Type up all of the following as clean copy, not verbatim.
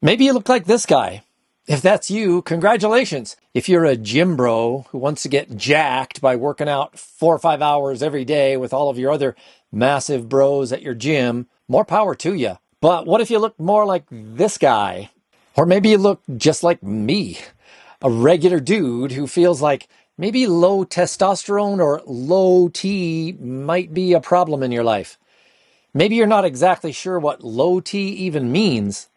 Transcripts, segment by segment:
Maybe you look like this guy. If that's you, congratulations. If you're a gym bro who wants to get jacked by working out 4 or 5 hours every day with all of your other massive bros at your gym, more power to you. But what if you look more like this guy? Or maybe you look just like me, a regular dude who feels like maybe low testosterone or low T might be a problem in your life. Maybe you're not exactly sure what low T even means.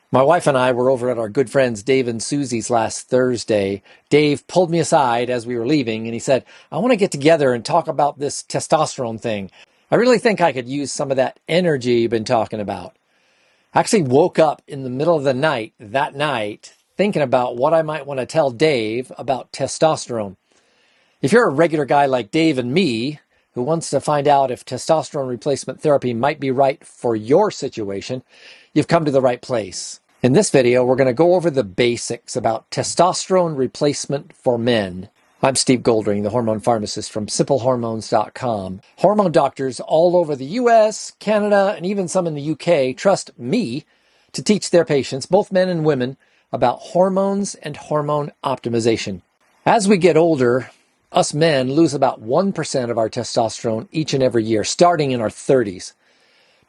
My wife and I were over at our good friends Dave and Susie's last Thursday. Dave pulled me aside as we were leaving and he said, I want to get together and talk about this testosterone thing. I really think I could use some of that energy you've been talking about. I actually woke up in the middle of the night that night thinking about what I might want to tell Dave about testosterone. If you're a regular guy like Dave and me who wants to find out if testosterone replacement therapy might be right for your situation, you've come to the right place. In this video, we're going to go over the basics about testosterone replacement for men. I'm Steve Goldring, the hormone pharmacist from simplehormones.com. Hormone doctors all over the US, Canada, and even some in the UK trust me to teach their patients, both men and women, about hormones and hormone optimization. As we get older, us men lose about 1% of our testosterone each and every year, starting in our 30s.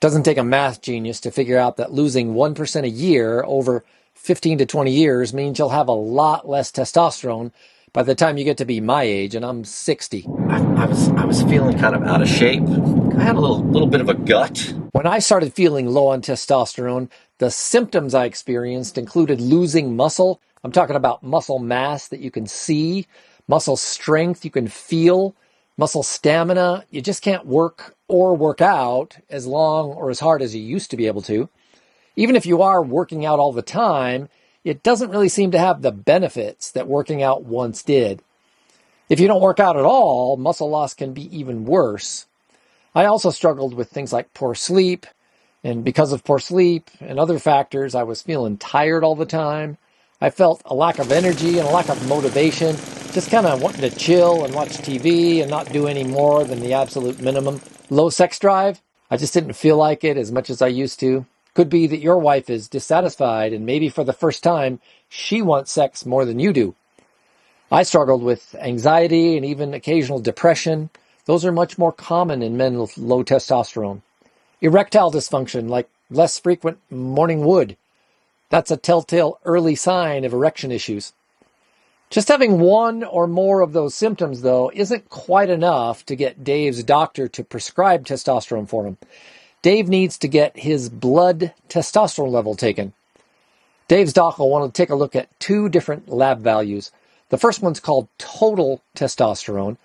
Doesn't take a math genius to figure out that losing 1% a year over 15 to 20 years means you'll have a lot less testosterone by the time you get to be my age, and I'm 60. I was feeling kind of out of shape. I had a little bit of a gut. When I started feeling low on testosterone, the symptoms I experienced included losing muscle. I'm talking about muscle mass that you can see, muscle strength you can feel, muscle stamina. You just can't work or work out as long or as hard as you used to be able to. Even if you are working out all the time, it doesn't really seem to have the benefits that working out once did. If you don't work out at all, muscle loss can be even worse. I also struggled with things like poor sleep, and because of poor sleep and other factors, I was feeling tired all the time. I felt a lack of energy and a lack of motivation, just kind of wanting to chill and watch TV and not do any more than the absolute minimum. Low sex drive, I just didn't feel like it as much as I used to. Could be that your wife is dissatisfied and maybe for the first time, she wants sex more than you do. I struggled with anxiety and even occasional depression. Those are much more common in men with low testosterone. Erectile dysfunction, like less frequent morning wood. That's a telltale early sign of erection issues. Just having one or more of those symptoms, though, isn't quite enough to get Dave's doctor to prescribe testosterone for him. Dave needs to get his blood testosterone level taken. Dave's doc will want to take a look at 2 different lab values. The first one's called total testosterone.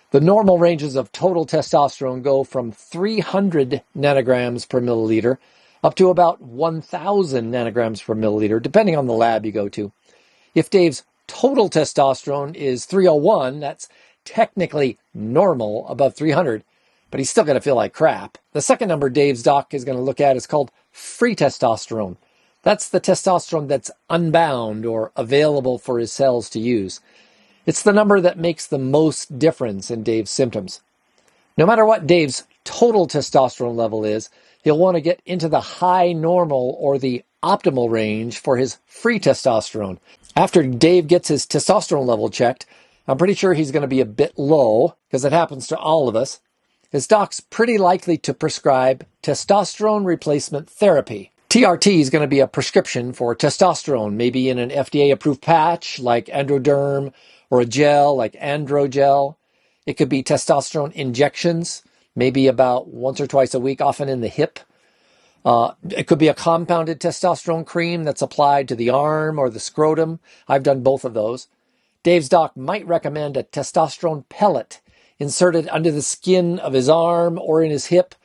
The normal ranges of total testosterone go from 300 nanograms per milliliter up to about 1,000 nanograms per milliliter, depending on the lab you go to. If Dave's total testosterone is 301, that's technically normal above 300, but he's still going to feel like crap. The second number Dave's doc is going to look at is called free testosterone. That's the testosterone that's unbound or available for his cells to use. It's the number that makes the most difference in Dave's symptoms. No matter what Dave's total testosterone level is, he'll want to get into the high normal or the optimal range for his free testosterone. After Dave gets his testosterone level checked, I'm pretty sure he's going to be a bit low, because it happens to all of us. His doc's pretty likely to prescribe testosterone replacement therapy. TRT is going to be a prescription for testosterone, maybe in an FDA-approved patch like Androderm or a gel like Androgel. It could be testosterone injections, maybe about once or twice a week, often in the hip. It could be a compounded testosterone cream that's applied to the arm or the scrotum. I've done both of those. Dave's doc might recommend a testosterone pellet inserted under the skin of his arm or in his hip.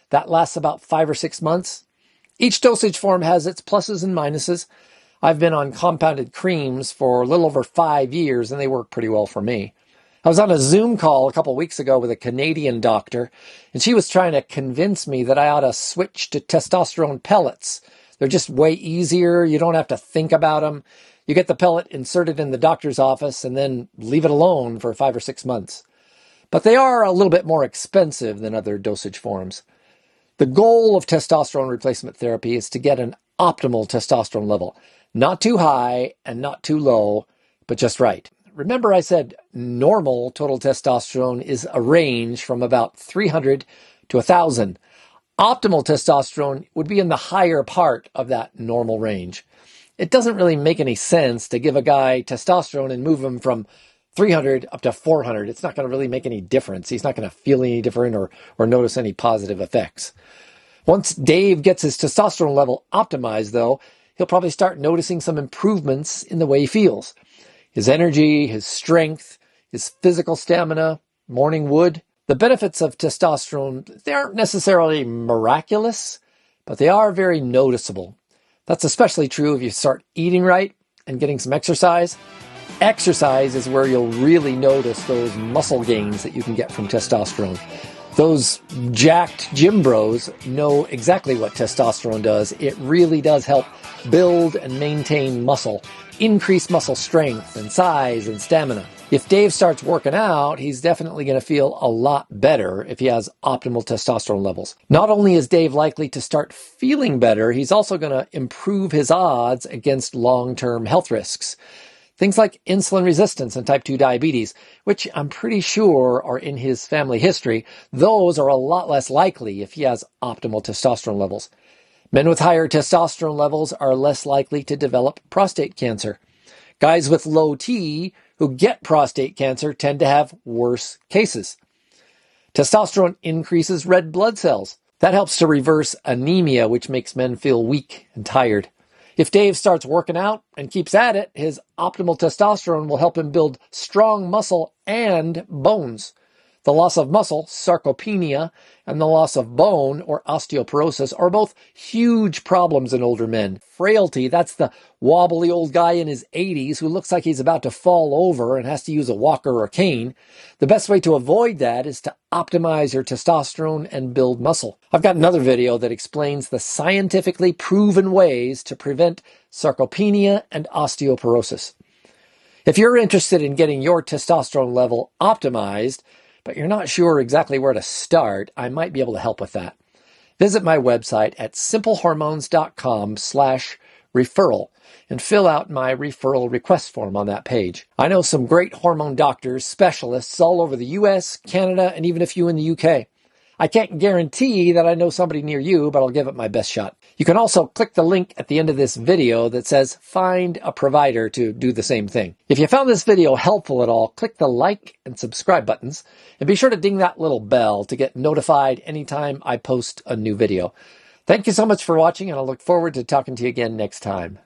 That lasts about 5 or 6 months. Each dosage form has its pluses and minuses. I've been on compounded creams for a little over 5 years, and they work pretty well for me. I was on a Zoom call a couple weeks ago with a Canadian doctor, and she was trying to convince me that I ought to switch to testosterone pellets. They're just way easier. You don't have to think about them. You get the pellet inserted in the doctor's office and then leave it alone for 5 or 6 months. But they are a little bit more expensive than other dosage forms. The goal of testosterone replacement therapy is to get an optimal testosterone level. Not too high and not too low, but just right. Remember I said normal total testosterone is a range from about 300 to 1,000. Optimal testosterone would be in the higher part of that normal range. It doesn't really make any sense to give a guy testosterone and move him from 300 up to 400. It's not going to really make any difference. He's not going to feel any different or notice any positive effects. Once Dave gets his testosterone level optimized, though, he'll probably start noticing some improvements in the way he feels. His energy, his strength, his physical stamina, morning wood. The benefits of testosterone, they aren't necessarily miraculous, but they are very noticeable. That's especially true if you start eating right and getting some exercise. Exercise is where you'll really notice those muscle gains that you can get from testosterone. Those jacked gym bros know exactly what testosterone does. It really does help build and maintain muscle, increase muscle strength and size and stamina. If Dave starts working out, he's definitely going to feel a lot better if he has optimal testosterone levels. Not only is Dave likely to start feeling better, he's also going to improve his odds against long-term health risks. Things like insulin resistance and type 2 diabetes, which I'm pretty sure are in his family history, those are a lot less likely if he has optimal testosterone levels. Men with higher testosterone levels are less likely to develop prostate cancer. Guys with low T who get prostate cancer tend to have worse cases. Testosterone increases red blood cells. That helps to reverse anemia, which makes men feel weak and tired. If Dave starts working out and keeps at it, his optimal testosterone will help him build strong muscle and bones. The loss of muscle, sarcopenia, and the loss of bone, or osteoporosis, are both huge problems in older men. Frailty, that's the wobbly old guy in his 80s who looks like he's about to fall over and has to use a walker or a cane. The best way to avoid that is to optimize your testosterone and build muscle. I've got another video that explains the scientifically proven ways to prevent sarcopenia and osteoporosis. If you're interested in getting your testosterone level optimized, but you're not sure exactly where to start, I might be able to help with that. Visit my website at simplehormones.com/referral and fill out my referral request form on that page. I know some great hormone doctors, specialists all over the US, Canada, and even a few in the UK. I can't guarantee that I know somebody near you, but I'll give it my best shot. You can also click the link at the end of this video that says find a provider to do the same thing. If you found this video helpful at all, click the like and subscribe buttons and be sure to ding that little bell to get notified anytime I post a new video. Thank you so much for watching, and I look forward to talking to you again next time.